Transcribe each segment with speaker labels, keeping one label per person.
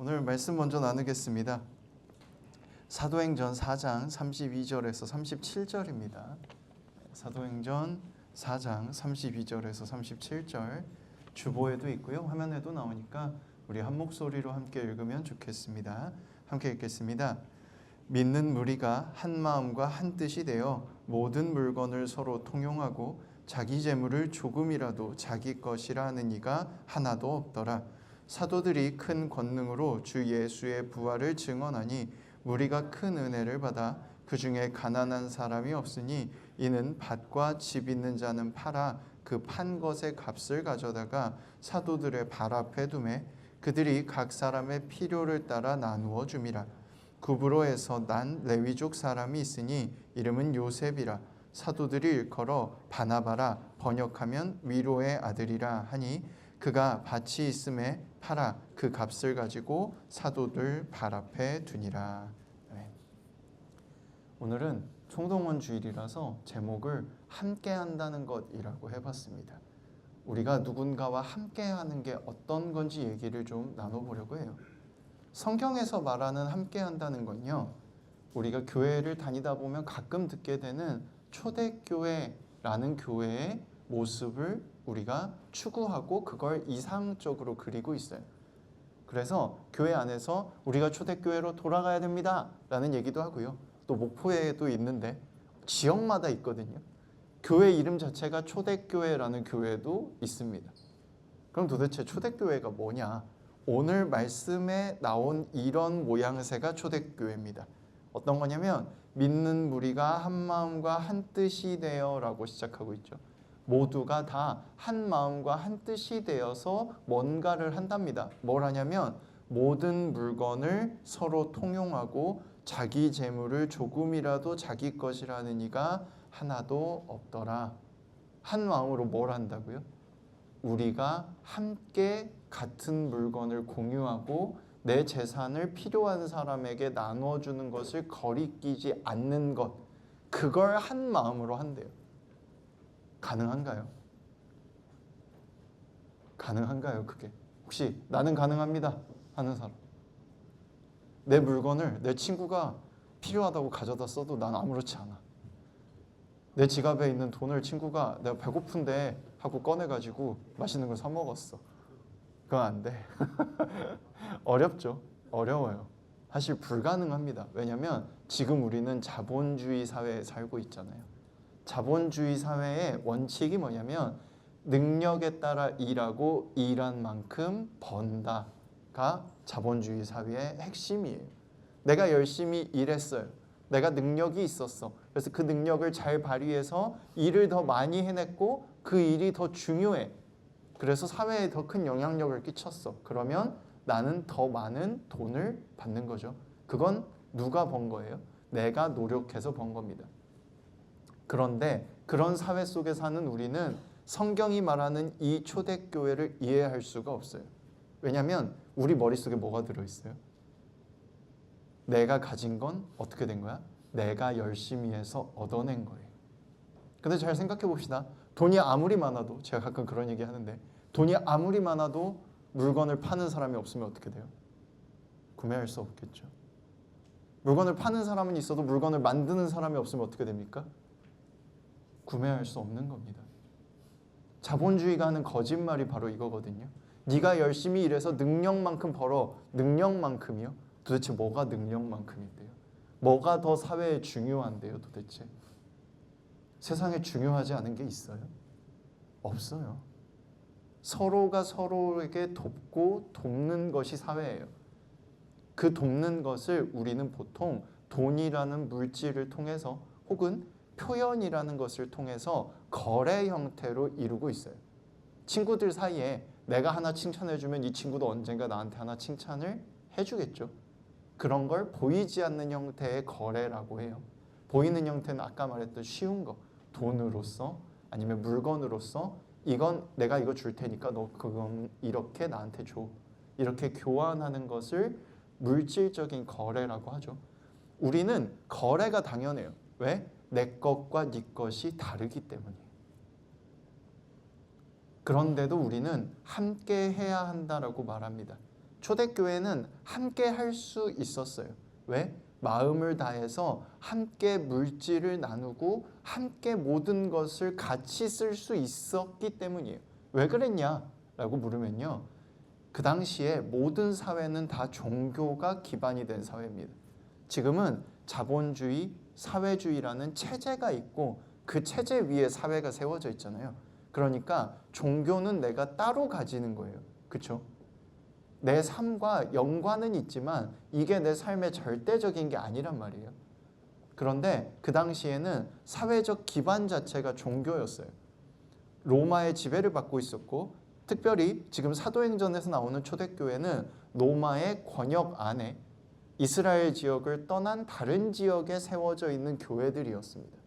Speaker 1: 오늘 말씀 먼저 나누겠습니다. 사도행전 4장 32절에서 37절입니다. 사도행전 4장 32절에서 37절 주보에도 있고요. 화면에도 나오니까 우리 한 목소리로 함께 읽으면 좋겠습니다. 함께 읽겠습니다. 믿는 무리가 한 마음과 한 뜻이 되어 모든 물건을 서로 통용하고 자기 재물을 조금이라도 자기 것이라 하는 이가 하나도 없더라. 사도들이 큰 권능으로 주 예수의 부활을 증언하니 무리가 큰 은혜를 받아 그 중에 가난한 사람이 없으니 이는 밭과 집 있는 자는 팔아 그 판 것의 값을 가져다가 사도들의 발 앞에 두매 그들이 각 사람의 필요를 따라 나누어 줌이라. 구브로에서 난 레위족 사람이 있으니 이름은 요셉이라. 사도들이 일컬어 바나바라 번역하면 위로의 아들이라 하니 그가 밭이 있음에 팔아 그 값을 가지고 사도들 발 앞에 두니라. 오늘은 총동원 주일이라서 제목을 함께 한다는 것이라고 해봤습니다. 우리가 누군가와 함께 하는 게 어떤 건지 얘기를 좀 나눠보려고 해요. 성경에서 말하는 함께 한다는 건요, 우리가 교회를 다니다 보면 가끔 듣게 되는 초대교회라는 교회의 모습을 우리가 추구하고 그걸 이상적으로 그리고 있어요. 그래서 교회 안에서 우리가 초대교회로 돌아가야 됩니다 라는 얘기도 하고요. 또 목포에도 있는데 지역마다 있거든요. 교회 이름 자체가 초대교회라는 교회도 있습니다. 그럼 도대체 초대교회가 뭐냐? 오늘 말씀에 나온 이런 모양새가 초대교회입니다. 어떤 거냐면 믿는 무리가 한 마음과 한 뜻이 되어 라고 시작하고 있죠. 모두가 다 한 마음과 한 뜻이 되어서 뭔가를 한답니다. 뭘 하냐면 모든 물건을 서로 통용하고 자기 재물을 조금이라도 자기 것이라는 이가 하나도 없더라. 한 마음으로 뭘 한다고요? 우리가 함께 같은 물건을 공유하고 내 재산을 필요한 사람에게 나눠주는 것을 거리끼지 않는 것, 그걸 한 마음으로 한대요. 가능한가요? 가능한가요, 그게? 혹시 나는 가능합니다 하는 사람? 내 물건을 내 친구가 필요하다고 가져다 써도 난 아무렇지 않아. 내 지갑에 있는 돈을 친구가 내가 배고픈데 하고 꺼내가지고 맛있는 걸 사 먹었어. 그건 안 돼. 어렵죠. 어려워요. 사실 불가능합니다. 왜냐하면 지금 우리는 자본주의 사회에 살고 있잖아요. 자본주의 사회의 원칙이 뭐냐면 능력에 따라 일하고 일한 만큼 번다가 자본주의 사회의 핵심이에요. 내가 열심히 일했어요. 내가 능력이 있었어. 그래서 그 능력을 잘 발휘해서 일을 더 많이 해냈고 그 일이 더 중요해. 그래서 사회에 더 큰 영향력을 끼쳤어. 그러면 나는 더 많은 돈을 받는 거죠. 그건 누가 번 거예요? 내가 노력해서 번 겁니다. 그런데 그런 사회 속에 사는 우리는 성경이 말하는 이 초대교회를 이해할 수가 없어요. 왜냐하면 우리 머릿속에 뭐가 들어있어요? 내가 가진 건 어떻게 된 거야? 내가 열심히 해서 얻어낸 거예요. 근데 잘 생각해 봅시다. 돈이 아무리 많아도, 제가 가끔 그런 얘기 하는데, 돈이 아무리 많아도 물건을 파는 사람이 없으면 어떻게 돼요? 구매할 수 없겠죠. 물건을 파는 사람은 있어도 물건을 만드는 사람이 없으면 어떻게 됩니까? 구매할 수 없는 겁니다. 자본주의가 하는 거짓말이 바로 이거거든요. 네가 열심히 일해서 능력만큼 벌어. 능력만큼이요? 도대체 뭐가 능력만큼인데요? 뭐가 더 사회에 중요한데요, 도대체? 세상에 중요하지 않은 게 있어요? 없어요. 서로가 서로에게 돕고 돕는 것이 사회예요. 그 돕는 것을 우리는 보통 돈이라는 물질을 통해서 혹은 표현이라는 것을 통해서 거래 형태로 이루고 있어요. 친구들 사이에 내가 하나 칭찬해주면 이 친구도 언젠가 나한테 하나 칭찬을 해주겠죠. 그런 걸 보이지 않는 형태의 거래라고 해요. 보이는 형태는 아까 말했던 쉬운 거, 돈으로서 아니면 물건으로서 이건 내가 이거 줄 테니까 너 그건 이렇게 나한테 줘. 이렇게 교환하는 것을 물질적인 거래라고 하죠. 우리는 거래가 당연해요. 왜? 내 것과 네 것이 다르기 때문이에요. 그런데도 우리는 함께 해야 한다라고 말합니다. 초대교회는 함께 할 수 있었어요. 왜? 마음을 다해서 함께 물질을 나누고 함께 모든 것을 같이 쓸 수 있었기 때문이에요. 왜 그랬냐라고 물으면요. 그 당시에 모든 사회는 다 종교가 기반이 된 사회입니다. 지금은 자본주의, 사회주의라는 체제가 있고 그 체제 위에 사회가 세워져 있잖아요. 그러니까 종교는 내가 따로 가지는 거예요. 그렇죠? 내 삶과 연관은 있지만 이게 내 삶의 절대적인 게 아니란 말이에요. 그런데 그 당시에는 사회적 기반 자체가 종교였어요. 로마의 지배를 받고 있었고 특별히 지금 사도행전에서 나오는 초대교회는 로마의 권역 안에 이스라엘 지역을 떠난 다른 지역에 세워져 있는 교회들이었습니다.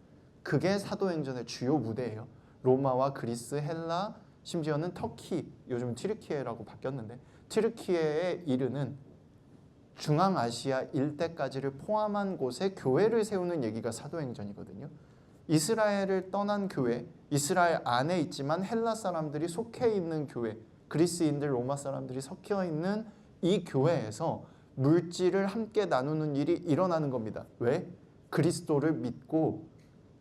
Speaker 1: 그게 사도행전의 주요 무대예요. 로마와 그리스, 헬라, 심지어는 터키, 요즘 튀르키예라고 바뀌었는데 튀르키예에 이르는 중앙아시아 일대까지를 포함한 곳에 교회를 세우는 얘기가 사도행전이거든요. 이스라엘을 떠난 교회, 이스라엘 안에 있지만 헬라 사람들이 속해 있는 교회, 그리스인들, 로마 사람들이 섞여 있는 이 교회에서 물질을 함께 나누는 일이 일어나는 겁니다. 왜? 그리스도를 믿고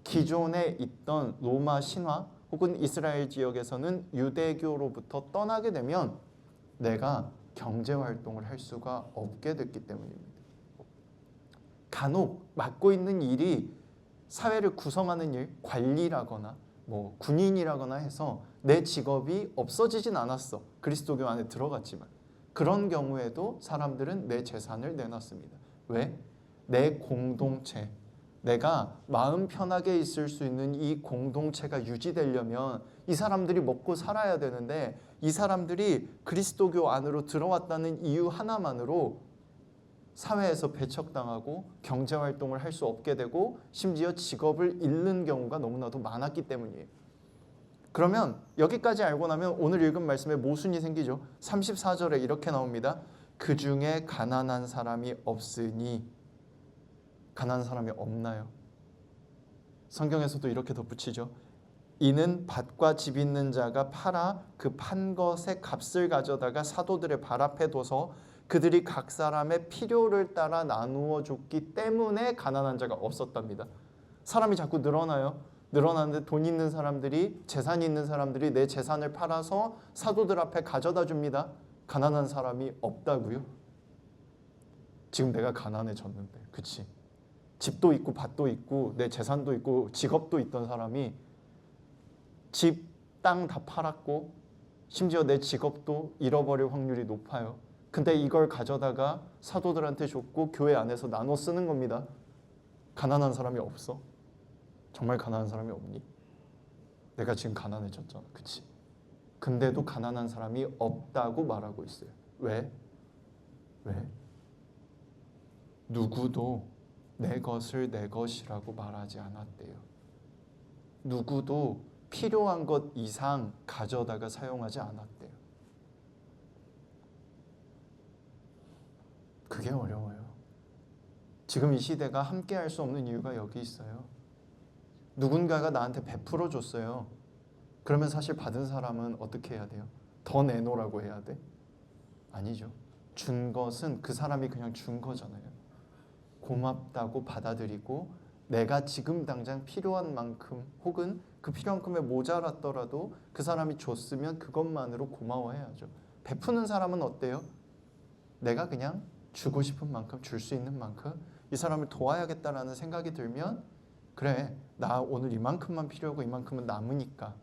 Speaker 1: 기존에 있던 로마 신화 혹은 이스라엘 지역에서는 유대교로부터 떠나게 되면 내가 경제활동을 할 수가 없게 됐기 때문입니다. 간혹 맡고 있는 일이 사회를 구성하는 일, 관리라거나 군인이라거나 해서 내 직업이 없어지진 않았어. 그리스도교 안에 들어갔지만. 그런 경우에도 사람들은 내 재산을 내놨습니다. 왜? 내 공동체, 내가 마음 편하게 있을 수 있는 이 공동체가 유지되려면 이 사람들이 먹고 살아야 되는데 이 사람들이 그리스도교 안으로 들어왔다는 이유 하나만으로 사회에서 배척당하고 경제활동을 할 수 없게 되고 심지어 직업을 잃는 경우가 너무나도 많았기 때문이에요. 그러면 여기까지 알고 나면 오늘 읽은 말씀에 모순이 생기죠. 34절에 이렇게 나옵니다. 그 중에 가난한 사람이 없으니. 가난한 사람이 없나요? 성경에서도 이렇게 덧붙이죠. 이는 밭과 집 있는 자가 팔아 그 판 것의 값을 가져다가 사도들의 발 앞에 둬서 그들이 각 사람의 필요를 따라 나누어 줬기 때문에 가난한 자가 없었답니다. 사람이 자꾸 늘어나요. 늘어나는데 돈 있는 사람들이, 재산이 있는 사람들이 내 재산을 팔아서 사도들 앞에 가져다 줍니다. 가난한 사람이 없다고요? 지금 내가 가난해졌는데, 그치? 집도 있고 밭도 있고 내 재산도 있고 직업도 있던 사람이 집, 땅 다 팔았고 심지어 내 직업도 잃어버릴 확률이 높아요. 근데 이걸 가져다가 사도들한테 줬고 교회 안에서 나눠 쓰는 겁니다. 가난한 사람이 없어? 정말 가난한 사람이 없니? 내가 지금 가난해졌잖아. 그치? 근데도 가난한 사람이 없다고 말하고 있어요. 왜? 누구도 내 것을 내 것이라고 말하지 않았대요. 누구도 필요한 것 이상 가져다가 사용하지 않았대요. 그게 어려워요. 지금 이 시대가 함께 할 수 없는 이유가 여기 있어요. 누군가가 나한테 베풀어 줬어요. 그러면 사실 받은 사람은 어떻게 해야 돼요? 더 내놓으라고 해야 돼? 아니죠. 준 것은 그 사람이 그냥 준 거잖아요. 고맙다고 받아들이고 내가 지금 당장 필요한 만큼 혹은 그 필요한 만큼에 모자랐더라도 그 사람이 줬으면 그것만으로 고마워해야죠. 베푸는 사람은 어때요? 내가 그냥 주고 싶은 만큼 줄 수 있는 만큼 이 사람을 도와야겠다라는 생각이 들면 그래, 나 오늘 이만큼만 필요하고 이만큼은 남으니까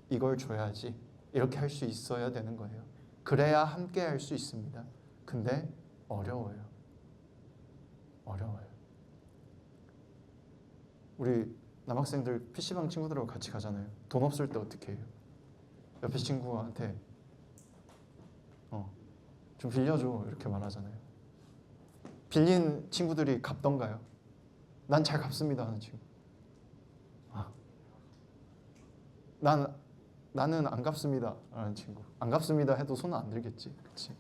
Speaker 1: 이걸 줘야지. 이렇게 할 수 있어야 되는 거예요. 그래야 함께 할 수 있습니다. 근데 어려워요. 우리 남학생들 PC방 친구들하고 같이 가잖아요. 돈 없을 때 어떻게 해요? 옆에 친구한테 좀 빌려줘 이렇게 말하잖아요. 빌린 친구들이 갚던가요? 난 잘 갚습니다 하는 친구. 나는 안 갚습니다 라는 친구. 안 갚습니다 해도 손은 안 들겠지. 그치?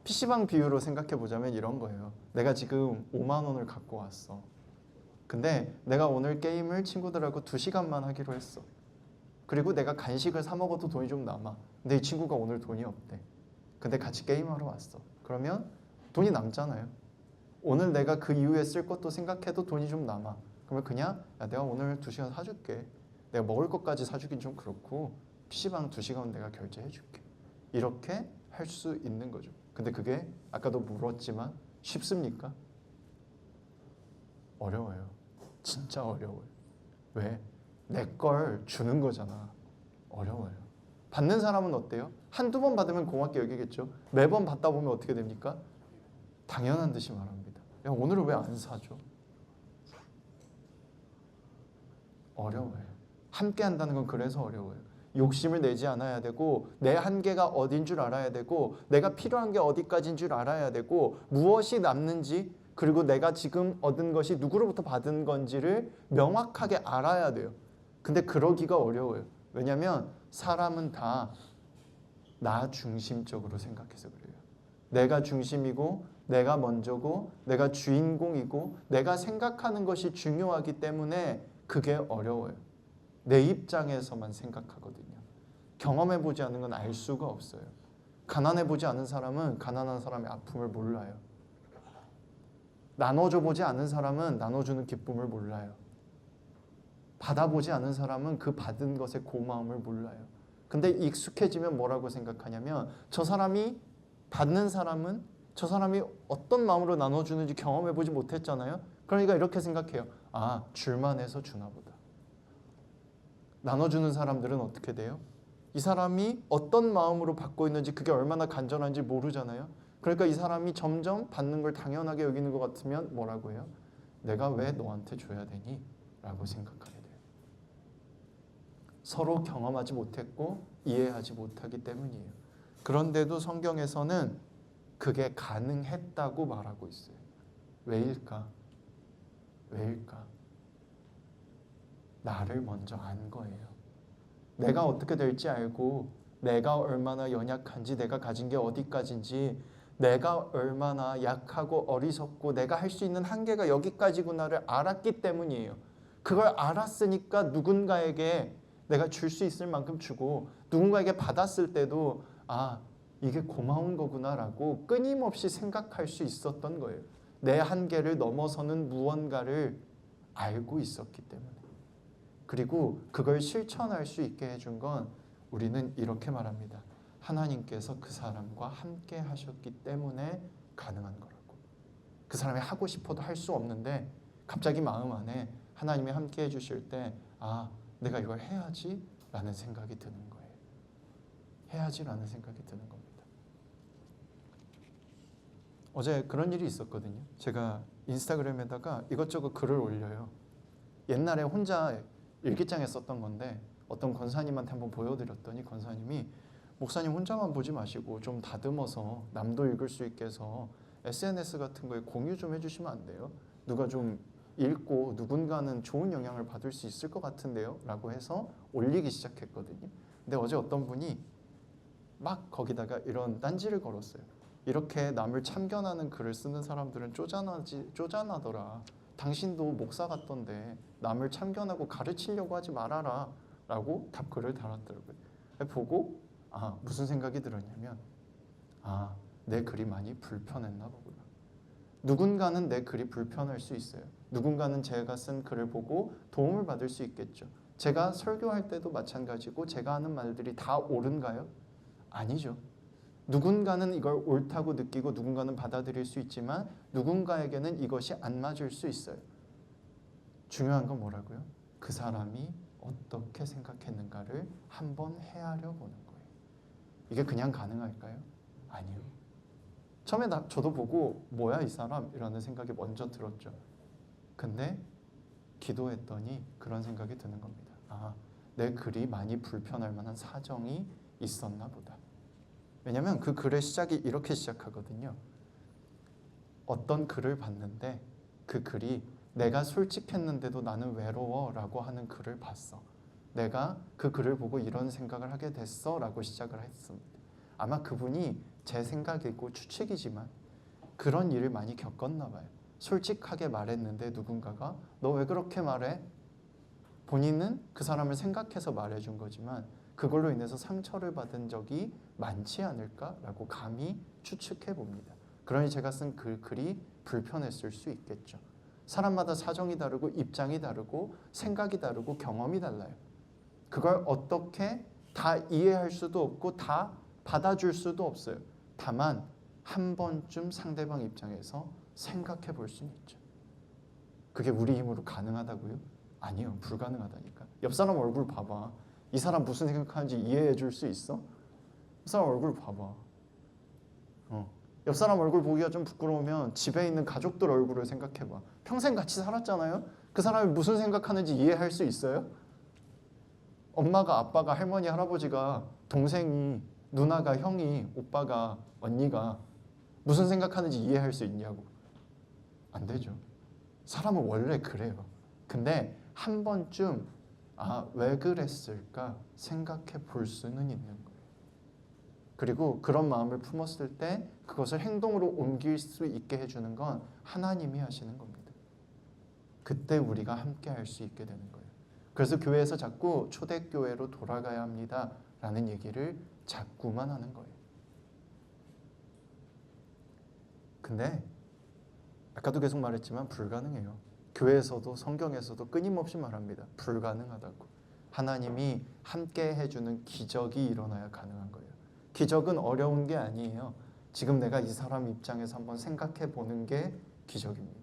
Speaker 1: PC방 비유로 생각해 보자면 이런 거예요. 내가 지금 5만 원을 갖고 왔어. 근데 내가 오늘 게임을 친구들하고 2시간만 하기로 했어. 그리고 내가 간식을 사 먹어도 돈이 좀 남아. 근데 이 친구가 오늘 돈이 없대. 근데 같이 게임하러 왔어. 그러면 돈이 남잖아요. 오늘 내가 그 이후에 쓸 것도 생각해도 돈이 좀 남아. 그러면 그냥 야, 내가 오늘 2시간 사줄게. 내가 먹을 것까지 사주긴 좀 그렇고 PC방 2시간 내가 결제해줄게. 이렇게 할 수 있는 거죠. 근데 그게 아까도 물었지만 쉽습니까? 어려워요. 진짜 어려워요. 왜? 내 걸 주는 거잖아. 어려워요. 받는 사람은 어때요? 한두 번 받으면 고맙게 여기겠죠. 매번 받다 보면 어떻게 됩니까? 당연한 듯이 말합니다. 야, 오늘은 왜 안 사줘? 어려워요. 함께 한다는 건 그래서 어려워요. 욕심을 내지 않아야 되고 내 한계가 어딘 줄 알아야 되고 내가 필요한 게 어디까지인 줄 알아야 되고 무엇이 남는지 그리고 내가 지금 얻은 것이 누구로부터 받은 건지를 명확하게 알아야 돼요. 근데 그러기가 어려워요. 왜냐하면 사람은 다 나 중심적으로 생각해서 그래요. 내가 중심이고 내가 먼저고 내가 주인공이고 내가 생각하는 것이 중요하기 때문에 그게 어려워요. 내 입장에서만 생각하거든요. 경험해보지 않은 건 알 수가 없어요. 가난해보지 않은 사람은 가난한 사람의 아픔을 몰라요. 나눠줘보지 않은 사람은 나눠주는 기쁨을 몰라요. 받아보지 않은 사람은 그 받은 것의 고마움을 몰라요. 근데 익숙해지면 뭐라고 생각하냐면 저 사람이 받는 사람은 저 사람이 어떤 마음으로 나눠주는지 경험해보지 못했잖아요. 그러니까 이렇게 생각해요. 아, 줄만 해서 주나 보다. 나눠주는 사람들은 어떻게 돼요? 이 사람이 어떤 마음으로 받고 있는지 그게 얼마나 간절한지 모르잖아요. 그러니까 이 사람이 점점 받는 걸 당연하게 여기는 것 같으면 뭐라고 해요? 내가 왜 너한테 줘야 되니? 라고 생각하게 돼요. 서로 경험하지 못했고 이해하지 못하기 때문이에요. 그런데도 성경에서는 그게 가능했다고 말하고 있어요. 왜일까? 왜일까? 나를 먼저 안 거예요. 내가 어떻게 될지 알고 내가 얼마나 연약한지 내가 가진 게 어디까지인지 내가 얼마나 약하고 어리석고 내가 할 수 있는 한계가 여기까지구나를 알았기 때문이에요. 그걸 알았으니까 누군가에게 내가 줄 수 있을 만큼 주고 누군가에게 받았을 때도 아, 이게 고마운 거구나라고 끊임없이 생각할 수 있었던 거예요. 내 한계를 넘어서는 무언가를 알고 있었기 때문에. 그리고 그걸 실천할 수 있게 해준 건 우리는 이렇게 말합니다. 하나님께서 그 사람과 함께 하셨기 때문에 가능한 거라고. 그 사람이 하고 싶어도 할 수 없는데 갑자기 마음 안에 하나님이 함께 해주실 때 아, 내가 이걸 해야지 라는 생각이 드는 거예요. 해야지 라는 생각이 드는 겁니다. 어제 그런 일이 있었거든요. 제가 인스타그램에다가 이것저것 글을 올려요. 옛날에 혼자 일기장에 썼던 건데 어떤 권사님한테 한번 보여드렸더니 권사님이 목사님 혼자만 보지 마시고 좀 다듬어서 남도 읽을 수 있게 해서 SNS 같은 거에 공유 좀 해주시면 안 돼요? 누가 좀 읽고 누군가는 좋은 영향을 받을 수 있을 것 같은데요? 라고 해서 올리기 시작했거든요. 근데 어제 어떤 분이 막 거기다가 이런 딴지를 걸었어요. 이렇게 남을 참견하는 글을 쓰는 사람들은 쪼잔하더라. 당신도 목사 같던데 남을 참견하고 가르치려고 하지 말아라 라고 답글을 달았더라고요. 보고 아, 무슨 생각이 들었냐면 아, 내 글이 많이 불편했나 보구나. 누군가는 내 글이 불편할 수 있어요. 누군가는 제가 쓴 글을 보고 도움을 받을 수 있겠죠. 제가 설교할 때도 마찬가지고 제가 하는 말들이 다 옳은가요? 아니죠. 누군가는 이걸 옳다고 느끼고 누군가는 받아들일 수 있지만 누군가에게는 이것이 안 맞을 수 있어요. 중요한 건 뭐라고요? 그 사람이 어떻게 생각했는가를 한번 헤아려 보는 거예요. 이게 그냥 가능할까요? 아니요. 처음에 저도 보고 뭐야 이 사람? 이라는 생각이 먼저 들었죠. 근데 기도했더니 그런 생각이 드는 겁니다. 아, 내 글이 많이 불편할 만한 사정이 있었나 보다. 왜냐하면 그 글의 시작이 이렇게 시작하거든요. 어떤 글을 봤는데 그 글이 내가 솔직했는데도 나는 외로워 라고 하는 글을 봤어. 내가 그 글을 보고 이런 생각을 하게 됐어 라고 시작을 했습니다. 아마 그분이 제 생각이고 추측이지만 그런 일을 많이 겪었나 봐요. 솔직하게 말했는데 누군가가 너 왜 그렇게 말해? 본인은 그 사람을 생각해서 말해준 거지만 그걸로 인해서 상처를 받은 적이 많지 않을까라고 감히 추측해 봅니다. 그러니 제가 쓴 글이 불편했을 수 있겠죠. 사람마다 사정이 다르고 입장이 다르고 생각이 다르고 경험이 달라요. 그걸 어떻게 다 이해할 수도 없고 다 받아줄 수도 없어요. 다만 한 번쯤 상대방 입장에서 생각해 볼 수는 있죠. 그게 우리 힘으로 가능하다고요? 아니요, 불가능하다니까. 옆 사람 얼굴 봐봐. 이 사람 무슨 생각하는지 이해해 줄 수 있어? 이 사람 얼굴 봐봐. 옆 사람 얼굴 보기가 좀 부끄러우면 집에 있는 가족들 얼굴을 생각해봐. 평생 같이 살았잖아요? 그 사람이 무슨 생각하는지 이해할 수 있어요? 엄마가, 아빠가, 할머니, 할아버지가, 동생이, 누나가, 형이, 오빠가, 언니가 무슨 생각하는지 이해할 수 있냐고. 안 되죠. 사람은 원래 그래요. 근데 한 번쯤 왜 그랬을까 생각해 볼 수는 있는 거예요. 그리고 그런 마음을 품었을 때 그것을 행동으로 옮길 수 있게 해주는 건 하나님이 하시는 겁니다. 그때 우리가 함께 할 수 있게 되는 거예요. 그래서 교회에서 자꾸 초대교회로 돌아가야 합니다 라는 얘기를 자꾸만 하는 거예요. 근데 아까도 계속 말했지만 불가능해요. 교회에서도 성경에서도 끊임없이 말합니다. 불가능하다고. 하나님이 함께 해주는 기적이 일어나야 가능한 거예요. 기적은 어려운 게 아니에요. 지금 내가 이 사람 입장에서 한번 생각해 보는 게 기적입니다.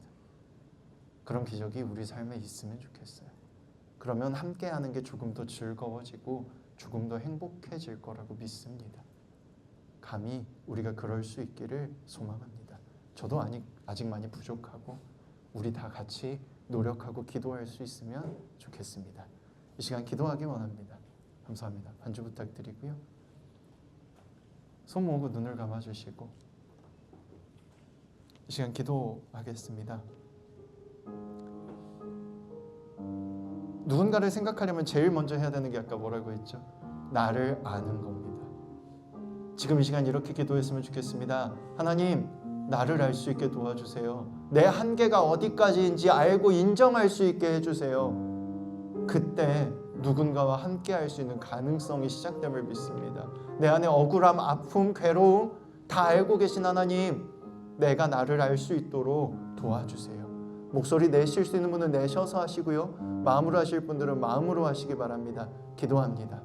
Speaker 1: 그런 기적이 우리 삶에 있으면 좋겠어요. 그러면 함께 하는 게 조금 더 즐거워지고 조금 더 행복해질 거라고 믿습니다. 감히 우리가 그럴 수 있기를 소망합니다. 저도 아직 많이 부족하고 우리 다 같이 노력하고 기도할 수 있으면 좋겠습니다. 이 시간 기도하기 원합니다. 감사합니다. 반주 부탁드리고요. 손 모으고 눈을 감아주시고 이 시간 기도하겠습니다. 누군가를 생각하려면 제일 먼저 해야 되는 게 아까 뭐라고 했죠? 나를 아는 겁니다. 지금 이 시간 이렇게 기도했으면 좋겠습니다. 하나님, 나를 알 수 있게 도와주세요. 내 한계가 어디까지인지 알고 인정할 수 있게 해주세요. 그때 누군가와 함께 할 수 있는 가능성이 시작됨을 믿습니다. 내 안에 억울함, 아픔, 괴로움 다 알고 계신 하나님, 내가 나를 알 수 있도록 도와주세요. 목소리 내실 수 있는 분은 내셔서 하시고요. 마음으로 하실 분들은 마음으로 하시기 바랍니다. 기도합니다.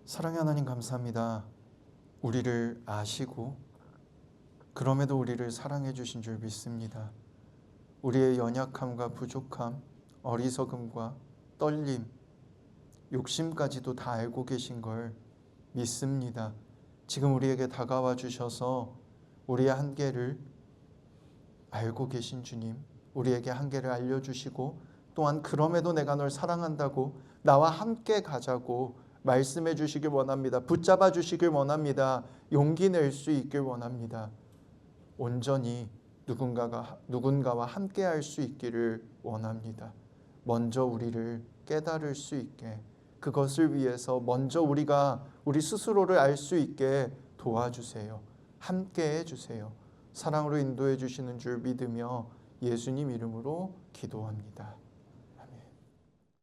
Speaker 1: 사랑의 하나님 감사합니다. 우리를 아시고 그럼에도 우리를 사랑해 주신 줄 믿습니다. 우리의 연약함과 부족함, 어리석음과 떨림, 욕심까지도 다 알고 계신 걸 믿습니다. 지금 우리에게 다가와 주셔서 우리의 한계를 알고 계신 주님, 우리에게 한계를 알려주시고 또한 그럼에도 내가 널 사랑한다고 나와 함께 가자고 말씀해 주시길 원합니다. 붙잡아 주시길 원합니다. 용기 낼 수 있길 원합니다. 온전히 누군가와 함께 할 수 있기를 원합니다. 먼저 우리를 깨달을 수 있게, 그것을 위해서 먼저 우리가 우리 스스로를 알 수 있게 도와주세요. 함께 해주세요. 사랑으로 인도해 주시는 줄 믿으며 예수님 이름으로 기도합니다.